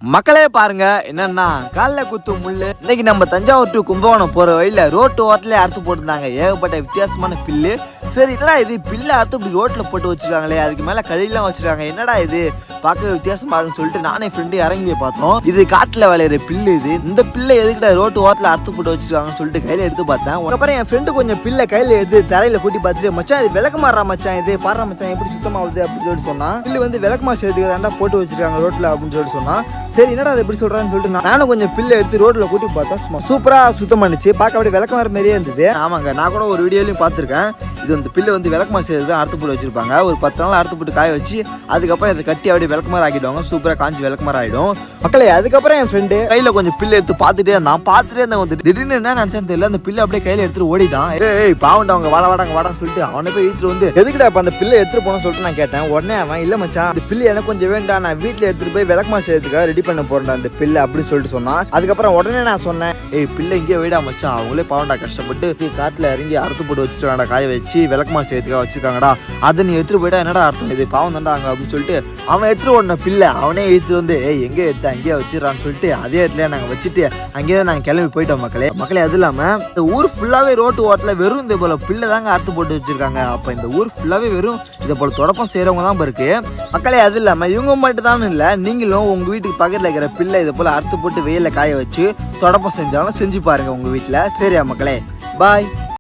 மக்களே பாருங்க என்னன்னா கால்ல குத்து முள்ளு. இன்னைக்கு நம்ம தஞ்சாவூர் டு கும்பகோணம் போற வழியில ரோட்டு ஓரத்துல அறுத்து போட்டுருந்தாங்க. ஏகப்பட்ட வித்தியாசமான பில்லு. சரி என்னடா இது பில்லு அறுத்து இப்படி ரோட்ல போட்டு வச்சிருக்காங்களே, அதுக்கு மேல கழியெல்லாம் வச்சிருக்காங்க, என்னடா இது பார்க்க வித்தியாசமா இருக்குன்னு சொல்லிட்டு நானே ஃப்ரெண்டு இறங்கி போய் பார்த்தோம். இது காட்டுல விளையிற பில்லு. இது இந்த பில்லை எதுக்கிட்ட ரோட்டு ஓரத்துல அறுத்து போட்டு வச்சிருக்காங்கன்னு சொல்லிட்டு கையில எடுத்து பார்த்தேன். அதுக்கப்புறம் என் ஃப்ரெண்டு கொஞ்சம் பில்லை கையில எடுத்து தரையில கூட்டி பார்த்துட்டு, மச்சான் இது விளக்கு மாறா மச்சான், இது பாடுற மச்சான் எப்படி சுத்தமாகுது அப்படின்னு சொல்லிட்டு சொன்னா. பில்லு வந்து விளக்கு மாறு சேர்த்துக்கு தாண்டா போட்டு வச்சிருக்காங்க ரோட்ல அப்படின்னு சொல்லிட்டு சொன்னா. சரி என்னடா அது எப்படி சொல்றான்னு சொல்லிட்டு நானும் கொஞ்சம் பில்லை எடுத்து ரோட்ல கூட்டி பார்த்தோம். சூப்பரா சுத்தம் பண்ணிச்சு, பார்க்க அப்படியே விளக்கு மாறு மாதிரியே இருந்தது. ஆமாங்க, நான் கூட ஒரு வீடியோலையும் பார்த்துருக்கேன். இது வந்து பில்லு வந்து விளக்குமாறு செய்யறது அறுத்து போட்டு வச்சிருப்பாங்க. ஒரு 10 நாள் அறுத்து போட்டு காய வச்சு அதுக்கப்புறம் இதை கட்டி அப்படியே விளக்குமாறு ஆக்கிடுவாங்க. சூப்பரா காஞ்சி விளக்குமாறு ஆயிடும் மக்களே. அதுக்கப்புறம் என் ஃப்ரெண்டு கையில கொஞ்சம் பில்லு எடுத்து பார்த்துட்டே இருந்தான். பார்த்துட்டே இருந்தேன். வந்து திடீர்னு என்ன நினைச்சேன்னு தெரியல, அந்த பில்லு அப்படியே கையில எடுத்துட்டு ஓடிட்டான். ஏய் பாவண்டா அவங்க வாடான்னு சொல்லிட்டு அவனை போய் வீட்டுல வந்து எதுக்கிட்ட அந்த பில்லை எடுத்துட்டு போனோம்னு சொல்லிட்டு நான் கேட்டேன். உடனே அவன் இல்ல மச்சான் அந்த பில்லு எனக்கு கொஞ்சம் வேண்டாம், நான் வீட்டுல எடுத்துட்டு போய் விளக்குமாறு செய்யறதுக்காக ரெடி பண்ண போறேன் அந்த பில்லு அப்படின்னு சொல்லிட்டு சொன்னான். அதுக்கப்புறம் உடனே நான் சொன்னேன், ஏய் பில்லை இங்கே வீடா மச்சான், அவங்களே பாவண்டா கஷ்டப்பட்டு காட்டுல இறங்கி அறுத்து போட்டு வச்சுட்டு காய வச்சு விளக்குமாறு செய்யறதுக்காக வச்சிருக்காங்கடா, அதை நீ எடுத்துட்டு போயிட்டா என்னடா அர்த்தம், இது பாவம் தாண்டாங்க அப்படின்னு சொல்லிட்டு அவன் எடுத்துட்டு ஓடின பில்லை அவனே எடுத்துட்டு வந்து எங்கே எடுத்து அங்கேயே வச்சிடறான்னு சொல்லிட்டு அதே இடத்துல நாங்கள் வச்சுட்டு அங்கேயே நாங்கள் கிளம்பி போயிட்டோம் மக்களே. அது இல்லாமல் இந்த ஊர் ஃபுல்லாகவே ரோட்டு ஓரத்தில் வெறும் இந்த போல பில்லை தாங்க அறுத்து போட்டு வச்சிருக்காங்க. அப்போ இந்த ஊர் ஃபுல்லாகவே வெறும் இதை போல தொடப்பம் செய்கிறவங்க தான் இருக்கு மக்களே. அது இல்லாமல் இவங்க மட்டும் தான் இல்லை, நீங்களும் உங்கள் வீட்டுக்கு பக்கத்தில் இருக்கிற பில்லை இதை போல் அறுத்து போட்டு வெயிலில் காய வச்சு தொடப்பம் செஞ்சாலும் செஞ்சு பாருங்கள் உங்கள் வீட்டில். சரியா மக்களே, பாய்.